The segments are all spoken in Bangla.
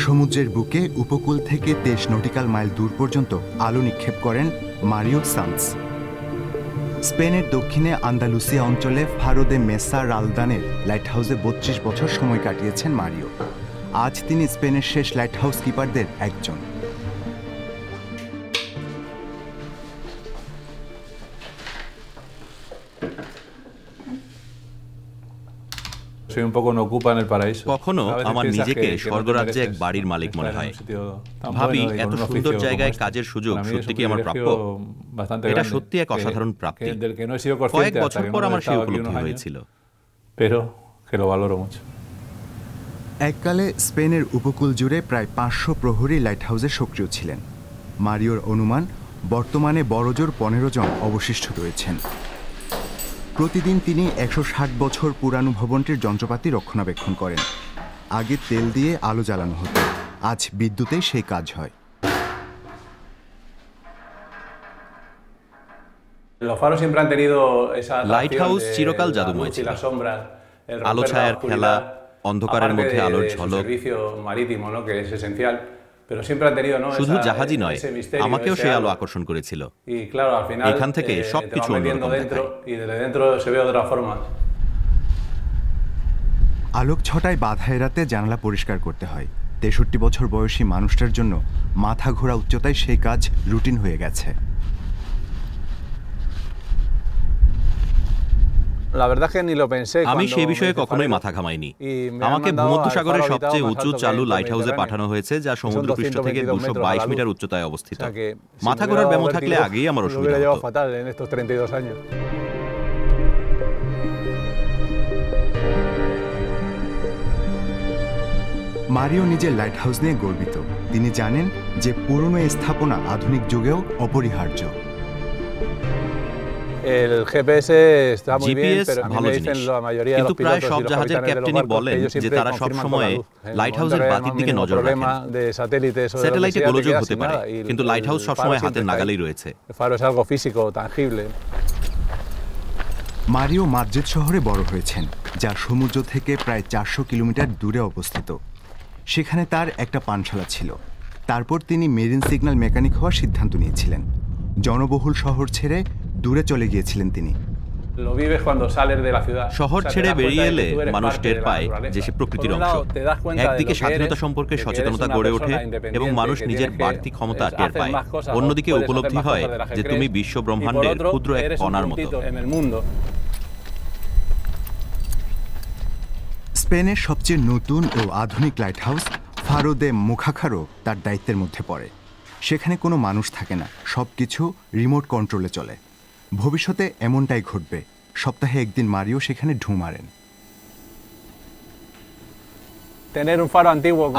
সমুদ্রের বুকে উপকূল থেকে 23 নটিক্যাল মাইল দূর পর্যন্ত আলো নিক্ষেপ করেন মারিও সান্স। স্পেনের দক্ষিণে আন্দালুসিয়া অঞ্চলে ফারো দে মেসা রালদানের লাইটহাউসে 32 বছর সময় কাটিয়েছেন মারিও। আজ তিনি স্পেনের শেষ লাইটহাউস কিপারদের একজন। কখনো আমার নিজেকে স্বর্গরাজ্যে এক বাড়ির মালিক মনে হয়। ভাবি, এত সুন্দর জায়গায় কাজের সুযোগ সত্যি কি আমার প্রাপ্য? এটা সত্যি এক অসাধারণ প্রাপ্তি। কয়েক বছর পর আমার সেই উপলব্ধি হয়েছিল। এককালে স্পেনের উপকূল জুড়ে প্রায় 500 প্রহরী লাইটহাউসে সক্রিয় ছিলেন। মারিওর অনুমান বর্তমানে বড়জোর 15 জন অবশিষ্ট রয়েছেন। প্রতিদিন তিনি 160 বছর পুরানো ভবনটির যন্ত্রপাতি রক্ষণাবেক্ষণ করেন। আগে তেল দিয়ে আলো জ্বালানো হতো, আজ বিদ্যুতেই সেই কাজ হয়। লাইট হাউস চিরকাল জাদুময় ছিল। আলো ছায়ার খেলা, অন্ধকারের মধ্যে আলোর ঝলক। শুধু জাহাজই নয়, আমাকেও সেই আলো আকর্ষণ করেছিল। এখান থেকে সবকিছু অন্যরকম দেখায়। আলোক ছটায় বাধা এড়াতে জানালা পরিষ্কার করতে হয়। 63 বছর বয়সী মানুষটার জন্য মাথা ঘোরা উচ্চতায় সেই কাজ রুটিন হয়ে গেছে। আমি সেই বিষয়ে কখনোই মাথা ঘামাইনি। আমাকে ভূমধ্যসাগরের সবচেয়ে উঁচু চালু লাইট হাউসে পাঠানো হয়েছে, যা সমুদ্রপৃষ্ঠ থেকে 222 মিটার উচ্চতায় অবস্থিত। মাথা ঘোরার ব্যামো থাকলে আগেই আমার অসুবিধা হতো। মারিও নিজের লাইট হাউস নিয়ে গর্বিত। তিনি জানেন যে পুরনো স্থাপনা আধুনিক যুগেও অপরিহার্য। জিপিএস ভালো জিনিস, কিন্তু প্রায় সব জাহাজের ক্যাপ্টেনই বলেন যে তারা সব সময় লাইট হাউসের বাতির দিকে নজর রাখেন। স্যাটেলাইটে গোলযোগ হতে পারে, কিন্তু লাইট হাউস সবসময় হাতের নাগালেই রয়েছে। মারিও মাদ্রিদ শহরে বড় হয়েছেন, যা সমুদ্র থেকে প্রায় 400 কিলোমিটার দূরে অবস্থিত। সেখানে তার একটা পানশালা ছিল। তারপর তিনি মেরিন সিগন্যাল মেকানিক হওয়ার সিদ্ধান্ত নিয়েছিলেন। জনবহুল শহর ছেড়ে দূরে চলে গিয়েছিলেন তিনি। শহর ছেড়ে বেরিয়ে এলে মানুষ টের পায় যে সে প্রকৃতির অংশ। একদিকে স্বাধীনতা সম্পর্কে সচেতনতা গড়ে ওঠে এবং মানুষ নিজের বাড়তি ক্ষমতা টের পায়। অন্যদিকে উপলব্ধি হয় যে তুমি বিশ্ব ব্রহ্মাণ্ডের ক্ষুদ্র এক কণার মতো। স্পেনের সবচেয়ে নতুন ও আধুনিক লাইট হাউস ফারো দে মুখাখারো তার দায়িত্বের মধ্যে পড়ে। সেখানে কোনো মানুষ থাকে না, সবকিছু রিমোট কন্ট্রোলে চলে। ভবিষ্যতে এমনটাই ঘটবে। সপ্তাহে একদিন মারিও সেখানে ঢুঁ মারেন।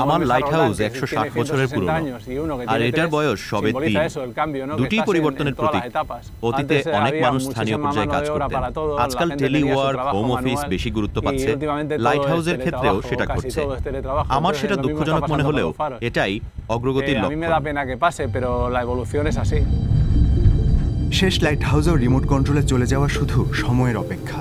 আমার লাইট হাউস 160 বছরের পুরনো, আর এটার বয়স সবে 3। দুটি পরিবর্তনের প্রতীক। অতীতে অনেক মানুষ স্থানীয় পর্যায়ে কাজ করতেন। আজকাল টেলিওয়ার্ক, হোম অফিস বেশি গুরুত্ব পাচ্ছে। লাইট হাউসের ক্ষেত্রেও সেটা ঘটছে। আমার সেটা দুঃখজনক মনে হলেও এটাই অগ্রগতির লক্ষণ। শেষ লাইট হাউসেও রিমোট কন্ট্রোলে চলে যাওয়া শুধু সময়ের অপেক্ষা।